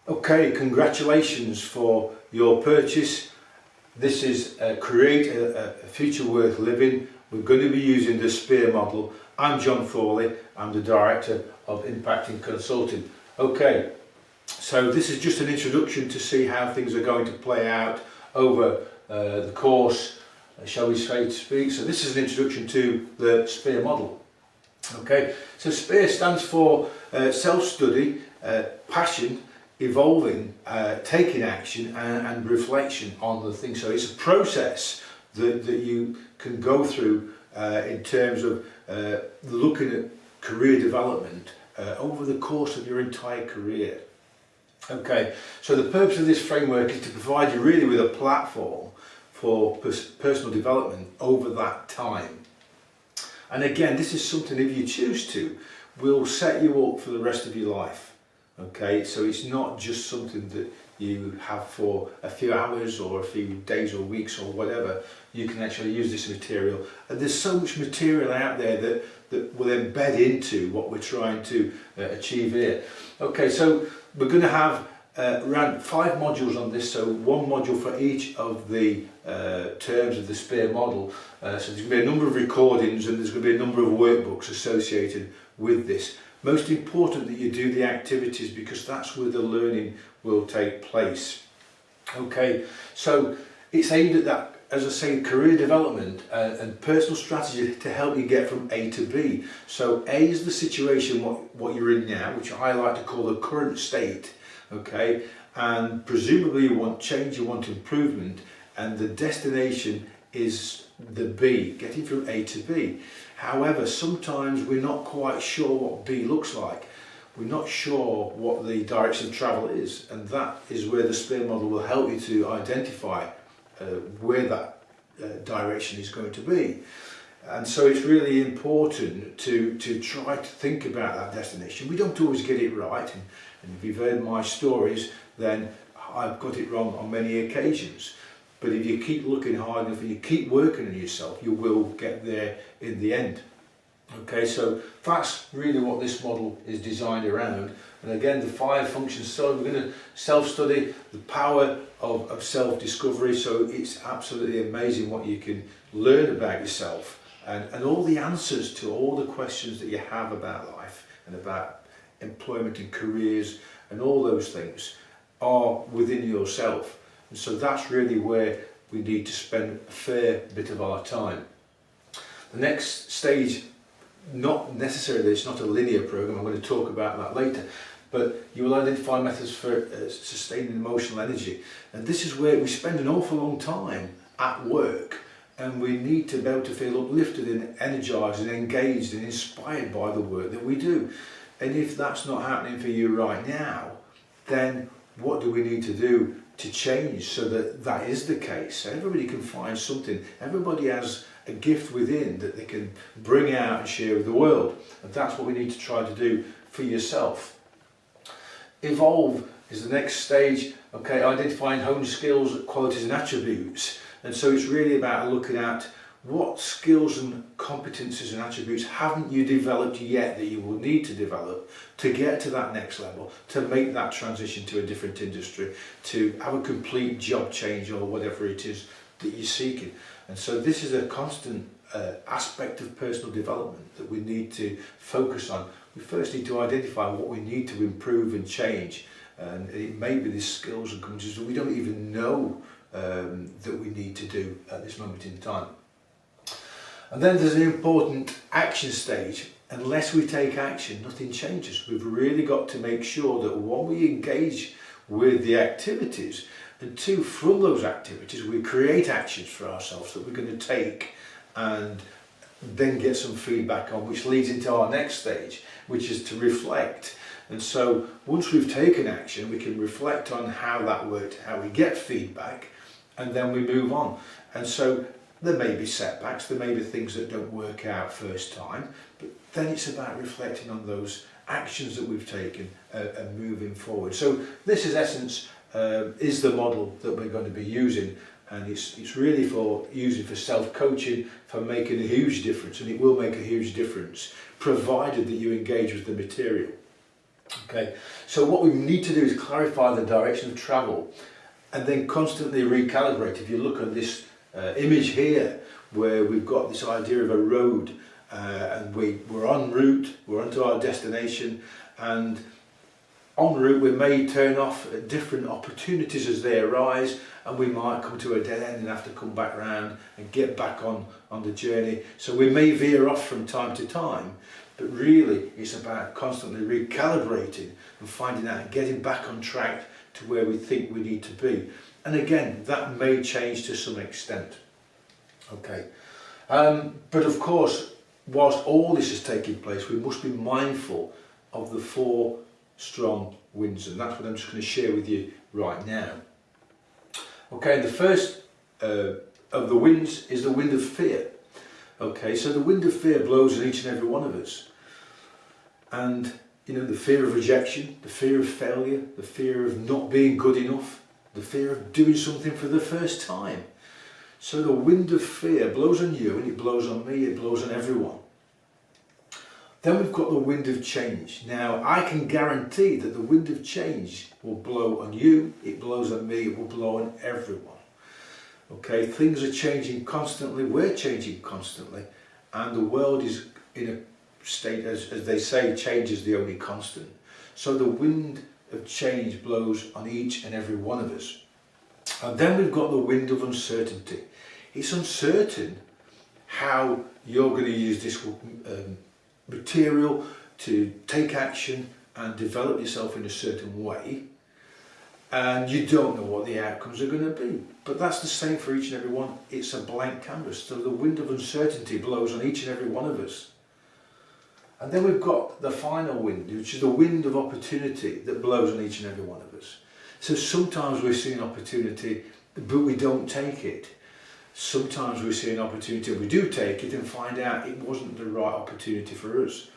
Okay, congratulations for your purchase. This is Create a Future Worth Living. We're going to be using the SPEAR model. I'm John Thorley, I'm the Director of Impacting Consulting. Okay, so this is just an introduction to see how things are going to play out over the course, shall we say to speak. So this is an introduction to the SPEAR model. Okay, so SPEAR stands for self-study, passion, evolving, taking action and reflection on the thing. So it's a process that you can go through in terms of looking at career development over the course of your entire career. Okay, so the purpose of this framework is to provide you really with a platform for personal development over that time. And again, this is something, if you choose to, will set you up for the rest of your life. Okay, so it's not just something that you have for a few hours or a few days or weeks or whatever. You can actually use this material, and there's so much material out there that will embed into what we're trying to achieve here. Okay, so we're going to have around 5 modules on this, so 1 module for each of the terms of the SPEAR model. So there's going to be a number of recordings and there's going to be a number of workbooks associated with this. Most important that you do the activities, because that's where the learning will take place. Okay, so it's aimed at that, as I say, career development and personal strategy to help you get from A to B. So A is the situation, what you're in now, which I like to call the current state. Okay, and presumably you want change, you want improvement, and the destination is the B, getting from A to B. However, sometimes we're not quite sure what B looks like. We're not sure what the direction of travel is, and that is where the SPEAR model will help you to identify where that direction is going to be. And so it's really important to try to think about that destination. We don't always get it right, and if you've heard my stories, then I've got it wrong on many occasions. But if you keep looking hard enough and you keep working on yourself, you will get there in the end. Okay, so that's really what this model is designed around. And again, the 5 functions. So we're going to self-study, the power of self-discovery. So it's absolutely amazing what you can learn about yourself, and all the answers to all the questions that you have about life and about employment and careers and all those things are within yourself. And so that's really where we need to spend a fair bit of our time. The next stage, not necessarily, it's not a linear program, I'm going to talk about that later, but you will identify methods for sustaining emotional energy. And this is where we spend an awful long time at work, and we need to be able to feel uplifted and energised and engaged and inspired by the work that we do. And if that's not happening for you right now, then what do we need to do to change so that that is the case? Everybody can find something. Everybody has a gift within that they can bring out and share with the world. And that's what we need to try to do for yourself. Evolve is the next stage. Okay, identifying honed skills, qualities and attributes. And so it's really about looking at what skills and competencies and attributes haven't you developed yet that you will need to develop to get to that next level, to make that transition to a different industry, to have a complete job change or whatever it is that you're seeking. And so this is a constant aspect of personal development that we need to focus on. We first need to identify what we need to improve and change, and it may be these skills and competencies that we don't even know that we need to do at this moment in time. And then there's an important action stage. Unless we take action, nothing changes. We've really got to make sure that one, we engage with the activities, and 2, from those activities we create actions for ourselves that we're going to take and then get some feedback on, which leads into our next stage, which is to reflect. And so once we've taken action, we can reflect on how that worked, how we get feedback, and then we move on. And so there may be setbacks, there may be things that don't work out first time, but then it's about reflecting on those actions that we've taken and moving forward. So this is essence, is the model that we're going to be using, and it's really for using for self-coaching, for making a huge difference, and it will make a huge difference provided that you engage with the material. Okay, so what we need to do is clarify the direction of travel and then constantly recalibrate. If you look at this image here, where we've got this idea of a road, and we're en route, we're onto our destination, and en route we may turn off at different opportunities as they arise, and we might come to a dead end and have to come back round and get back on the journey. So we may veer off from time to time, but really it's about constantly recalibrating and finding out and getting back on track to where we think we need to be. And again, that may change to some extent. Okay, but of course, whilst all this is taking place, we must be mindful of the 4 strong winds, and that's what I'm just going to share with you right now. Okay, the first of the winds is the wind of fear. Okay, so the wind of fear blows in each and every one of us, and you know, the fear of rejection, the fear of failure, the fear of not being good enough, the fear of doing something for the first time. So the wind of fear blows on you, and it blows on me, it blows on everyone. Then we've got the wind of change. Now, I can guarantee that the wind of change will blow on you, it blows on me, it will blow on everyone. Okay, things are changing constantly, we're changing constantly, and the world is in a state, as they say, change is the only constant. So the wind of change blows on each and every one of us. And then we've got the wind of uncertainty. It's uncertain how you're going to use this material to take action and develop yourself in a certain way, and you don't know what the outcomes are going to be. But that's the same for each and every one. It's a blank canvas. So the wind of uncertainty blows on each and every one of us. And then we've got the final wind, which is the wind of opportunity that blows on each and every one of us. So sometimes we see an opportunity, but we don't take it. Sometimes we see an opportunity and we do take it and find out it wasn't the right opportunity for us.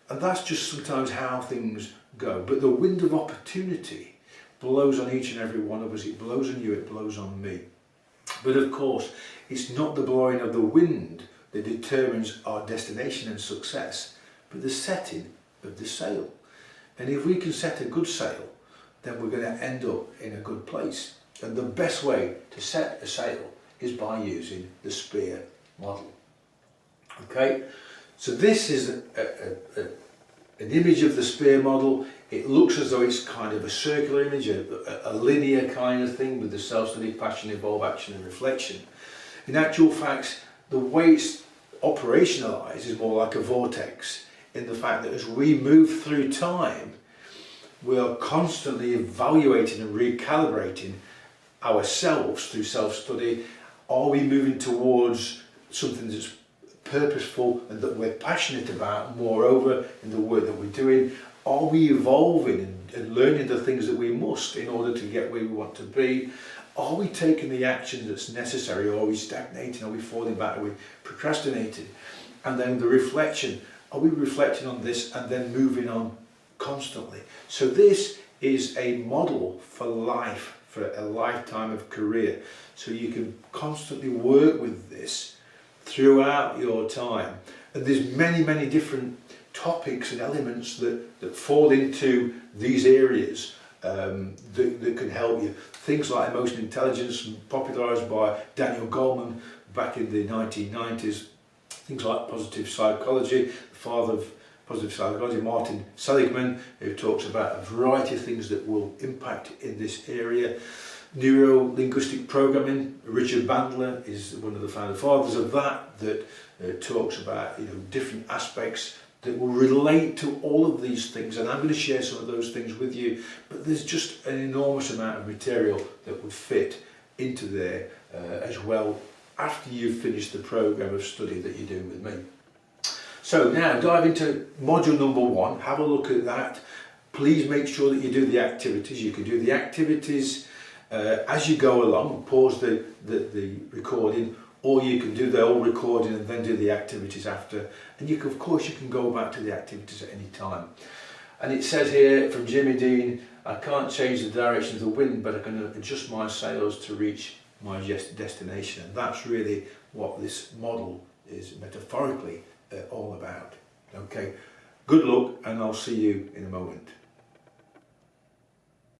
And that's just sometimes how things go. But the wind of opportunity blows on each and every one of us. It blows on you, it blows on me. But of course, it's not the blowing of the wind that determines our destination and success, but the setting of the sail. And if we can set a good sail, then we're going to end up in a good place. And the best way to set a sail is by using the spear model. Okay, so this is an image of the spear model. It looks as though it's kind of a circular image, a linear kind of thing with the self-study, passion, evolve, action and reflection. In actual fact, the way it's operationalized is more like a vortex, in the fact that as we move through time, we are constantly evaluating and recalibrating ourselves through self-study. Are we moving towards something that's purposeful and that we're passionate about? Moreover, in the work that we're doing, are we evolving and learning the things that we must in order to get where we want to be? Are we taking the action that's necessary, or are we stagnating? Are we falling back? Are we procrastinating? And then the reflection, are we reflecting on this and then moving on constantly? So this is a model for life, for a lifetime of career. So you can constantly work with this throughout your time. And there's many, many different topics and elements that fall into these areas that can help you. Things like emotional intelligence, popularised by Daniel Goleman back in the 1990s. Things like positive psychology, the father of positive psychology, Martin Seligman, who talks about a variety of things that will impact in this area. Neuro-linguistic programming, Richard Bandler is one of the founder fathers of that talks about different aspects that will relate to all of these things, and I'm going to share some of those things with you, but there's just an enormous amount of material that would fit into there as well after you've finished the program of study that you're doing with me. So now dive into module number 1, have a look at that. Please make sure that you do the activities. You can do the activities as you go along, pause the recording, or you can do the whole recording and then do the activities after. And of course you can go back to the activities at any time. And it says here from Jimmy Dean, I can't change the direction of the wind, but I can adjust my sails to reach my destination. And that's really what this model is metaphorically all about. Okay, Good luck, and I'll see you in a moment.